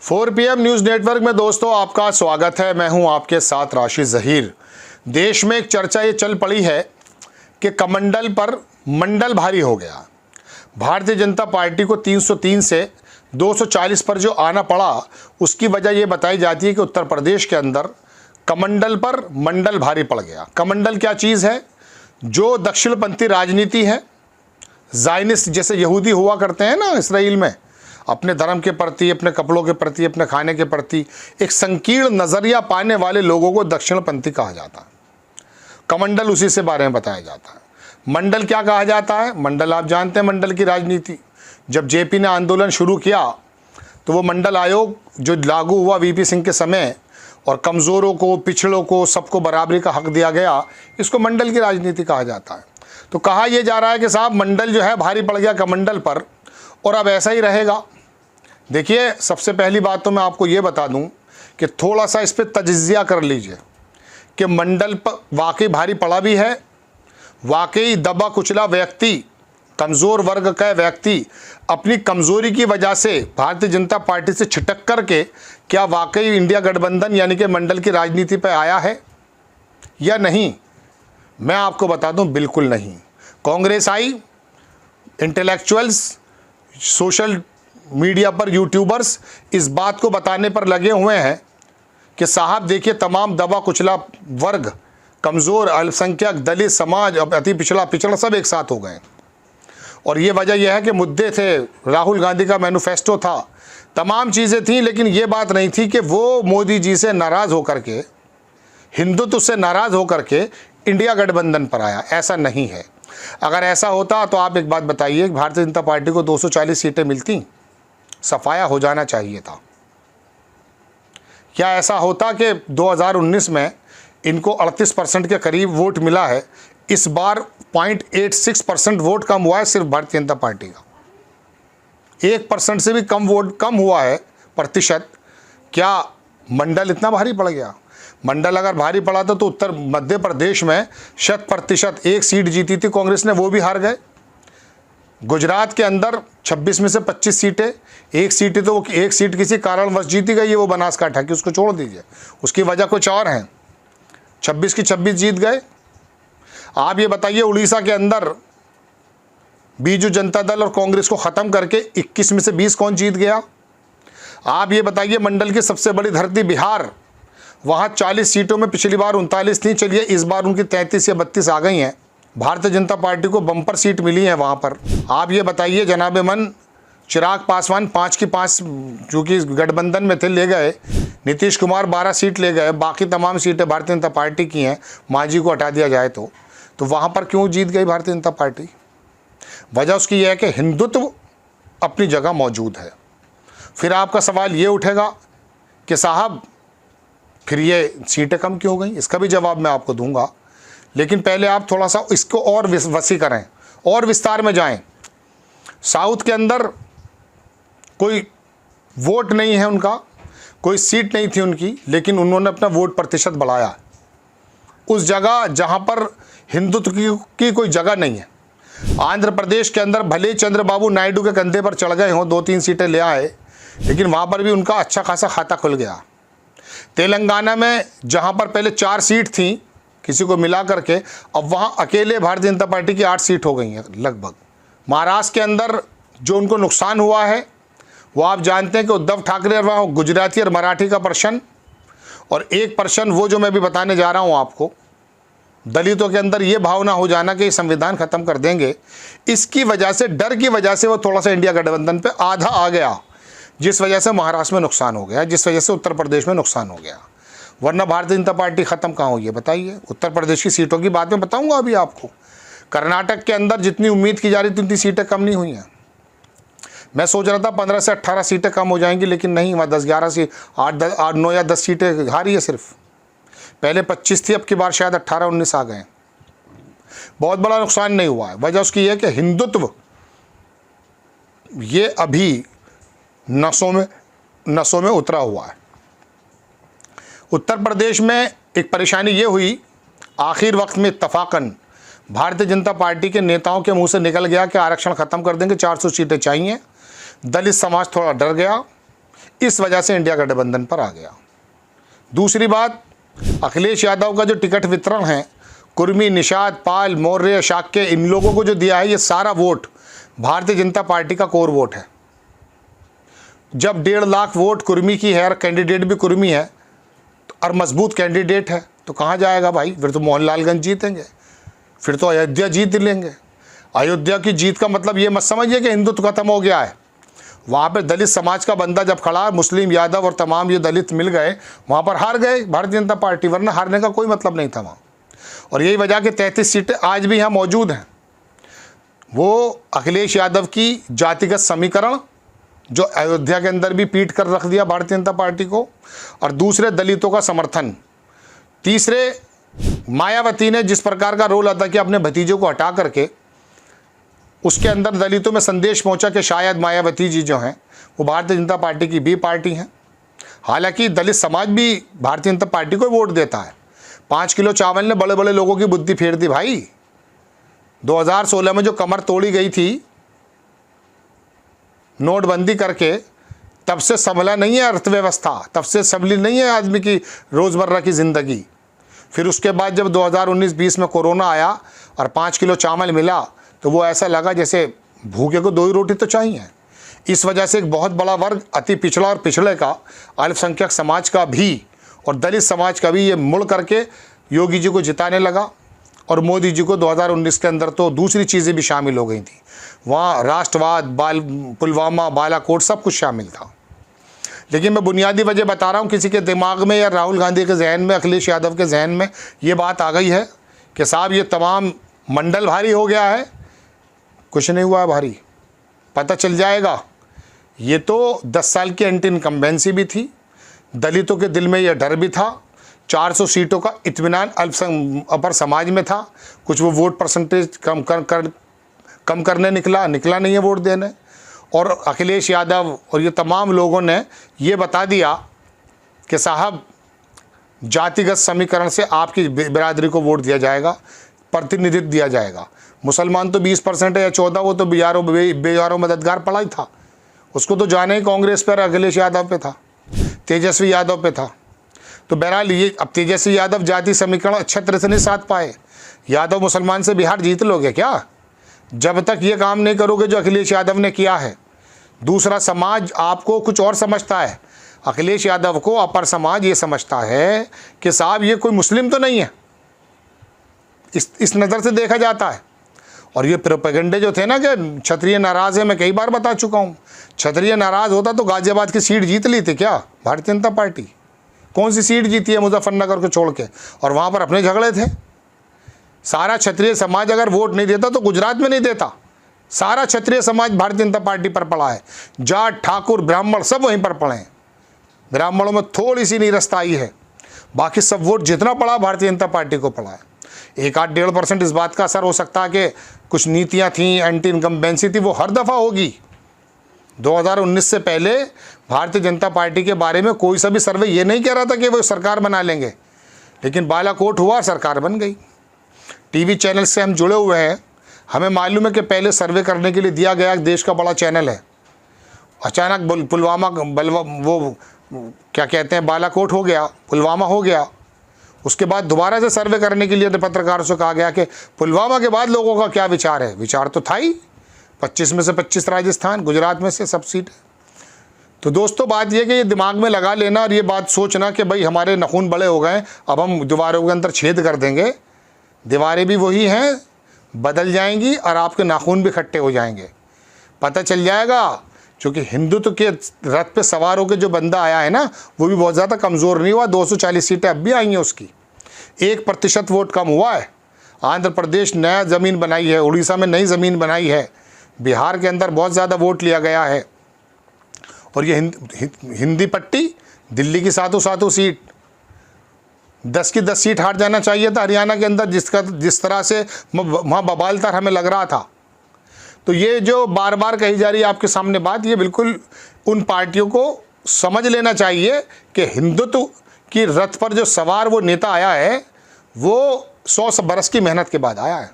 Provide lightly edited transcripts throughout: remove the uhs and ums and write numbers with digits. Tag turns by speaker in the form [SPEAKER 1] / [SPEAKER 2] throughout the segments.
[SPEAKER 1] 4 news network में दोस्तों आपका स्वागत है। मैं हूं आपके साथ राशिद ज़हीर। देश में एक चर्चा ये चल पड़ी है कि कमंडल पर मंडल भारी हो गया। भारतीय जनता पार्टी को 303 से 240 पर जो आना पड़ा, उसकी वजह ये बताई जाती है कि उत्तर प्रदेश के अंदर कमंडल पर मंडल भारी पड़ गया। कमंडल क्या चीज़ है? जो दक्षिणपंथी राजनीति है, ज़ायनिस्ट जैसे यहूदी हुआ करते हैं ना इसराइल में, अपने धर्म के प्रति, अपने कपड़ों के प्रति, अपने खाने के प्रति एक संकीर्ण नज़रिया पाने वाले लोगों को दक्षिणपंथी कहा जाता है। कमंडल उसी से बारे में बताया जाता है। मंडल क्या कहा जाता है? मंडल आप जानते हैं, मंडल की राजनीति। जब जेपी ने आंदोलन शुरू किया तो वो मंडल आयोग जो लागू हुआ वीपी सिंह के समय, और कमज़ोरों को, पिछड़ों को, सबको बराबरी का हक दिया गया, इसको मंडल की राजनीति कहा जाता है। तो कहा यह जा रहा है कि साहब मंडल जो है भारी पड़ गया कमंडल पर, और अब ऐसा ही रहेगा। देखिए, सबसे पहली बात तो मैं आपको ये बता दूं कि थोड़ा सा इस पर तजिज़िया कर लीजिए कि मंडल पर वाकई भारी पड़ा भी है। वाकई दबा कुचला व्यक्ति, कमज़ोर वर्ग का व्यक्ति अपनी कमज़ोरी की वजह से भारतीय जनता पार्टी से छिटक करके क्या वाकई इंडिया गठबंधन यानी कि मंडल की राजनीति पर आया है या नहीं? मैं आपको बता दूं, बिल्कुल नहीं। कांग्रेस आई, इंटेलेक्चुअल्स, सोशल मीडिया पर यूट्यूबर्स इस बात को बताने पर लगे हुए हैं कि साहब देखिए, तमाम दबा कुचला वर्ग, कमज़ोर, अल्पसंख्यक, दलित समाज, अति पिछड़ा सब एक साथ हो गए। और ये वजह यह है कि मुद्दे थे, राहुल गांधी का मैनिफेस्टो था, तमाम चीज़ें थीं, लेकिन ये बात नहीं थी कि वो मोदी जी से नाराज़ होकर के, हिंदुत्व से नाराज़ होकर के इंडिया गठबंधन पर आया। ऐसा नहीं है। अगर ऐसा होता तो आप एक बात बताइए, भारतीय जनता पार्टी को 240 सीटें मिलती, सफाया हो जाना चाहिए था। क्या ऐसा होता कि 2019 में इनको 38% के करीब वोट मिला है, इस बार 0.86% वोट कम हुआ है सिर्फ भारतीय जनता पार्टी का। 1% से भी कम वोट कम हुआ है प्रतिशत। क्या मंडल इतना भारी पड़ गया? मंडल अगर भारी पड़ा था तो उत्तर मध्य प्रदेश में 100% एक सीट जीती थी कांग्रेस ने, वो भी हार गए। गुजरात के अंदर 26 में से 25 सीटें, एक सीट किसी कारणवश जीती गई है, वो बनासकांठा की, उसको छोड़ दीजिए, उसकी वजह कुछ और है। 26 की 26 जीत गए। आप ये बताइए, उड़ीसा के अंदर बीजू जनता दल और कांग्रेस को ख़त्म करके 21 में से 20 कौन जीत गया? आप ये बताइए, मंडल की सबसे बड़ी धरती बिहार, वहाँ 40 सीटों में पिछली बार 39 थी, चलिए इस बार उनकी 33 या 32 आ गई हैं। भारतीय जनता पार्टी को बम्पर सीट मिली है वहाँ पर। आप ये बताइए, जनाबे मन चिराग पासवान 5 की 5 चूँकि गठबंधन में थे, ले गए। नीतीश कुमार 12 सीट ले गए, बाकी तमाम सीटें भारतीय जनता पार्टी की हैं। मांझी को हटा दिया जाए तो वहाँ पर क्यों जीत गई भारतीय जनता पार्टी? वजह उसकी यह है कि हिंदुत्व अपनी जगह मौजूद है। फिर आपका सवाल ये उठेगा कि साहब फिर ये सीटें कम क्यों गई? इसका भी जवाब मैं आपको दूंगा, लेकिन पहले आप थोड़ा सा इसको और वसी करें और विस्तार में जाएं। साउथ के अंदर कोई वोट नहीं है उनका, कोई सीट नहीं थी उनकी, लेकिन उन्होंने अपना वोट प्रतिशत बढ़ाया उस जगह जहां पर हिंदुत्व की कोई जगह नहीं है। आंध्र प्रदेश के अंदर भले ही चंद्रबाबू नायडू के कंधे पर चढ़ गए हों, 2-3 सीटें ले आए, लेकिन वहाँ पर भी उनका अच्छा खासा खाता खुल गया। तेलंगाना में जहाँ पर पहले 4 सीट थी किसी को मिला करके, अब वहाँ अकेले भारतीय जनता पार्टी की 8 सीट हो गई हैं लगभग। महाराष्ट्र के अंदर जो उनको नुकसान हुआ है वो आप जानते हैं कि उद्धव ठाकरे और वहाँ गुजराती और मराठी का पर्सन, और एक पर्सन वो जो मैं भी बताने जा रहा हूँ आपको, दलितों के अंदर ये भावना हो जाना कि संविधान ख़त्म कर देंगे, इसकी वजह से, डर की वजह से वो थोड़ा सा इंडिया गठबंधन पे आधा आ गया, जिस वजह से महाराष्ट्र में नुकसान हो गया, जिस वजह से उत्तर प्रदेश में नुकसान हो गया। वरना भारतीय जनता पार्टी ख़त्म कहाँ हुई है बताइए? उत्तर प्रदेश की सीटों की बात मैं बताऊंगा अभी आपको। कर्नाटक के अंदर जितनी उम्मीद की जा रही थी उतनी सीटें कम नहीं हुई हैं। मैं सोच रहा था 15 से 18 सीटें कम हो जाएंगी, लेकिन नहीं, वहाँ 10-11 से 8 9 या 10 सीटें हारी है सिर्फ। पहले 25 थी, अब की बार शायद 18-19 आ गए। बहुत बड़ा नुकसान नहीं हुआ है। वजह उसकी है कि हिंदुत्व ये अभी नसों में उतरा हुआ है। उत्तर प्रदेश में एक परेशानी ये हुई, आखिर वक्त में इत्तफाकन भारतीय जनता पार्टी के नेताओं के मुंह से निकल गया कि आरक्षण ख़त्म कर देंगे, 400 सीटें चाहिए। दलित समाज थोड़ा डर गया, इस वजह से इंडिया गठबंधन पर आ गया। दूसरी बात, अखिलेश यादव का जो टिकट वितरण है, कुर्मी, निषाद, पाल, मौर्य, शाक्य, इन लोगों को जो दिया है, ये सारा वोट भारतीय जनता पार्टी का कोर वोट है। जब 1.5 लाख वोट कुर्मी की है और कैंडिडेट भी कुर्मी है और मजबूत कैंडिडेट है, तो कहाँ जाएगा भाई? फिर तो मोहनलालगंज जीतेंगे, फिर तो अयोध्या जीत लेंगे। अयोध्या की जीत का मतलब ये मत समझिए कि हिंदुत्व खत्म हो गया है। वहाँ पर दलित समाज का बंदा जब खड़ा, मुस्लिम, यादव और तमाम ये दलित मिल गए, वहाँ पर हार गए भारतीय जनता पार्टी, वरना हारने का कोई मतलब नहीं था वहाँ। और यही वजह कि 33 सीटें आज भी यहाँ मौजूद हैं। वो अखिलेश यादव की जातिगत समीकरण जो अयोध्या के अंदर भी पीट कर रख दिया भारतीय जनता पार्टी को, और दूसरे दलितों का समर्थन, तीसरे मायावती ने जिस प्रकार का रोल अदा किया अपने भतीजों को हटा करके, उसके अंदर दलितों में संदेश पहुंचा कि शायद मायावती जी जो हैं वो भारतीय जनता पार्टी की बी पार्टी हैं। हालांकि दलित समाज भी भारतीय जनता पार्टी को वोट देता है। 5 किलो चावल ने बड़े बड़े लोगों की बुद्धि फेर दी भाई। 2016 में जो कमर तोड़ी गई थी नोटबंदी करके, तब से संभला नहीं है अर्थव्यवस्था, तब से संभली नहीं है आदमी की रोज़मर्रा की ज़िंदगी। फिर उसके बाद जब 2019-20 में कोरोना आया और 5 किलो चावल मिला, तो वो ऐसा लगा जैसे भूखे को 2 ही रोटी तो चाहिए। इस वजह से एक बहुत बड़ा वर्ग, अति पिछड़ा और पिछड़े का, अल्पसंख्यक समाज का भी और दलित समाज का भी, ये मुड़ करके योगी जी को जिताने लगा। और मोदी जी को 2019 के अंदर तो दूसरी चीज़ें भी शामिल हो गई थी। वहाँ राष्ट्रवाद, पुलवामा, बालाकोट सब कुछ शामिल था। लेकिन मैं बुनियादी वजह बता रहा हूँ, किसी के दिमाग में या राहुल गांधी के जहन में, अखिलेश यादव के जहन में ये बात आ गई है कि साहब ये तमाम मंडल भारी हो गया है। कुछ नहीं हुआ है भारी, पता चल जाएगा। ये तो 10 साल की एंटी इनकम्बेंसी भी थी, दलितों के दिल में यह डर भी था, 400 सीटों का इत्मीनान अपर समाज में था। कुछ वो वोट परसेंटेज कम करने निकला नहीं है वोट देने। और अखिलेश यादव और ये तमाम लोगों ने ये बता दिया कि साहब जातिगत समीकरण से आपकी बिरादरी को वोट दिया जाएगा, प्रतिनिधित्व दिया जाएगा। मुसलमान तो 20% है या 14, वो तो बेजारों मददगार पड़ा ही था। उसको तो जाने ही कांग्रेस पर, अखिलेश यादव पे था, तेजस्वी यादव पे था। तो बहरहाल ये अब तेजस्वी यादव जाति समीकरण अच्छे तरह से नहीं साध पाए। यादव मुसलमान से बिहार जीत लोगे क्या, जब तक ये काम नहीं करोगे जो अखिलेश यादव ने किया है। दूसरा समाज आपको कुछ और समझता है, अखिलेश यादव को अपर समाज ये समझता है कि साहब ये कोई मुस्लिम तो नहीं है, इस नज़र से देखा जाता है। और ये प्रोपेगेंडे जो थे ना कि क्षत्रिय नाराज़ है, मैं कई बार बता चुका हूँ, क्षत्रिय नाराज़ होता तो गाजियाबाद की सीट जीत ली थी क्या भारतीय जनता पार्टी? कौन सी सीट जीती है मुजफ्फरनगर को छोड़ के? और वहाँ पर अपने झगड़े थे। सारा क्षत्रिय समाज अगर वोट नहीं देता तो गुजरात में नहीं देता। सारा क्षत्रिय समाज भारतीय जनता पार्टी पर पड़ा है, जाट, ठाकुर, ब्राह्मण सब वहीं पर पड़े हैं। ब्राह्मणों में थोड़ी सी निरस्ता आई है, बाकी सब वोट जितना पड़ा भारतीय जनता पार्टी को पड़ा है। 1-8-1.5% इस बात का असर हो सकता है कि कुछ नीतियाँ थीं, एंटी इनकम्बेंसी थी, वो हर दफ़ा होगी। 2019 से पहले भारतीय जनता पार्टी के बारे में कोई सा भी सर्वे ये नहीं कह रहा था कि वो सरकार बना लेंगे, लेकिन बालाकोट हुआ, सरकार बन गई। टीवी चैनल से हम जुड़े हुए हैं, हमें मालूम है कि पहले सर्वे करने के लिए दिया गया देश का बड़ा चैनल है, अचानक पुलवामा वो क्या कहते हैं बालाकोट हो गया, पुलवामा हो गया। उसके बाद दोबारा से सर्वे करने के लिए पत्रकारों से कहा गया कि पुलवामा के बाद लोगों का क्या विचार है। विचार तो था ही, 25 में से 25 राजस्थान, गुजरात में से सब सीटें। तो दोस्तों बात यह कि ये दिमाग में लगा लेना और ये बात सोचना कि भाई हमारे नाखून बड़े हो गए, अब हम दीवारों के अंदर छेद कर देंगे। दीवारें भी वही हैं, बदल जाएंगी और आपके नाखून भी खट्टे हो जाएंगे। पता चल जाएगा, क्योंकि हिंदुत्व के रथ पे सवार होकर जो बंदा आया है ना, वो भी बहुत ज़्यादा कमज़ोर नहीं हुआ। 240 सीटें अब भी आई हैं उसकी, 1% वोट कम हुआ है। आंध्र प्रदेश नया ज़मीन बनाई है, उड़ीसा में नई ज़मीन बनाई है, बिहार के अंदर बहुत ज़्यादा वोट लिया गया है। और ये हिंदी पट्टी दिल्ली की सातों सीट, 10 की 10 सीट हार जाना चाहिए था हरियाणा के अंदर, जिस तरह से वहाँ बवालतर हमें लग रहा था। तो ये जो बार बार कही जा रही है आपके सामने बात, ये बिल्कुल उन पार्टियों को समझ लेना चाहिए कि हिंदुत्व की रथ पर जो सवार वो नेता आया है, वो 100 बरस की मेहनत के बाद आया है।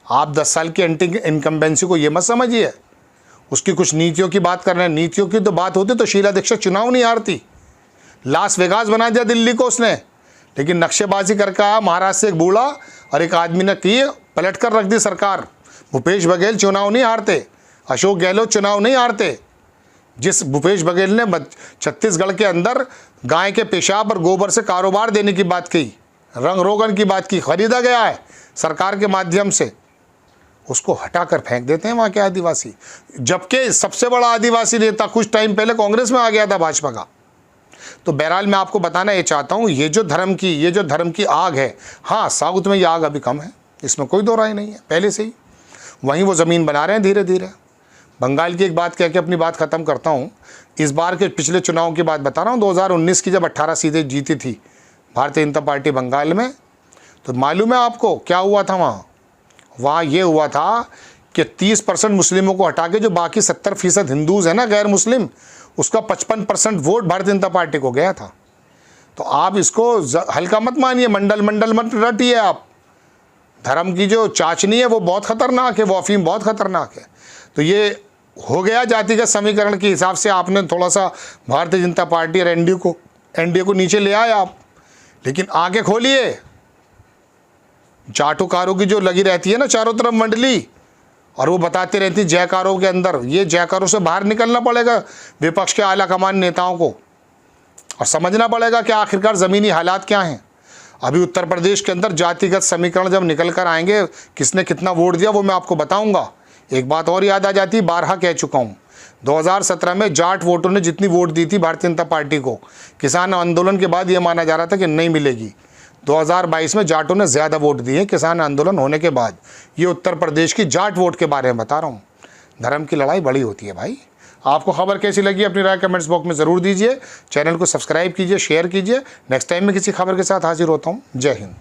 [SPEAKER 1] आप 10 साल की एंटी इनकम्बेंसी को ये मत समझिए, उसकी कुछ नीतियों की बात कर रहे हैं। नीतियों की तो बात होती तो शीला दीक्षित चुनाव नहीं हारती। लास वेगास बना दिया दिल्ली को उसने, लेकिन नक्शेबाजी करके आया महाराष्ट्र से एक बूढ़ा और एक आदमी ने की, पलट कर रख दी सरकार। भूपेश बघेल चुनाव नहीं हारते, अशोक गहलोत चुनाव नहीं हारते। जिस भूपेश बघेल ने छत्तीसगढ़ के अंदर गाय के पेशाब और गोबर से कारोबार देने की बात की, रंग रोगन की बात की, खरीदा गया है सरकार के माध्यम से, उसको हटाकर फेंक देते हैं वहाँ के आदिवासी। जबकि सबसे बड़ा आदिवासी नेता कुछ टाइम पहले कांग्रेस में आ गया था भाजपा का। तो बहरहाल मैं आपको बताना ये चाहता हूँ, ये जो धर्म की आग है, हाँ साउथ में ये आग अभी कम है, इसमें कोई दो राय नहीं है पहले से ही। वहीं वो ज़मीन बना रहे हैं धीरे धीरे। बंगाल की एक बात कह के अपनी बात ख़त्म करता हूँ। इस बार के पिछले चुनाव की बात बता रहा हूँ, 2019 की जब 18 सीटें जीती थी भारतीय जनता पार्टी बंगाल में, तो मालूम है आपको क्या हुआ था वहाँ ये हुआ था कि 30% मुस्लिमों को हटा के जो बाकी 70% हिंदूज़ हैं ना, गैर मुस्लिम, उसका 55% वोट भारतीय जनता पार्टी को गया था। तो आप इसको हल्का मत मानिए, मंडल मत रटिए आप। धर्म की जो चाचनी है वो बहुत ख़तरनाक है, वो अफीम बहुत ख़तरनाक है। तो ये हो गया जातिगत समीकरण के हिसाब से आपने थोड़ा सा भारतीय जनता पार्टी और एनडीए को नीचे ले आए आप, लेकिन आगे खोलिए। जाटोकारों की जो लगी रहती है ना चारों तरफ मंडली, और वो बताते रहती जयकारों के अंदर, ये जयकारों से बाहर निकलना पड़ेगा विपक्ष के आला कमान नेताओं को, और समझना पड़ेगा कि आखिरकार ज़मीनी हालात क्या हैं। अभी उत्तर प्रदेश के अंदर जातिगत समीकरण जब निकल कर आएंगे, किसने कितना वोट दिया वो मैं आपको बताऊंगा। एक बात और याद आ जाती, 12 कह चुका हूँ, 2017 में जाट वोटों ने जितनी वोट दी थी भारतीय जनता पार्टी को, किसान आंदोलन के बाद ये माना जा रहा था कि नहीं मिलेगी। 2022 में जाटों ने ज़्यादा वोट दिए किसान आंदोलन होने के बाद। ये उत्तर प्रदेश की जाट वोट के बारे में बता रहा हूँ। धर्म की लड़ाई बड़ी होती है भाई। आपको खबर कैसी लगी अपनी राय कमेंट्स बॉक्स में ज़रूर दीजिए। चैनल को सब्सक्राइब कीजिए, शेयर कीजिए। नेक्स्ट टाइम मैं किसी खबर के साथ हाजिर होता हूँ। जय हिंद।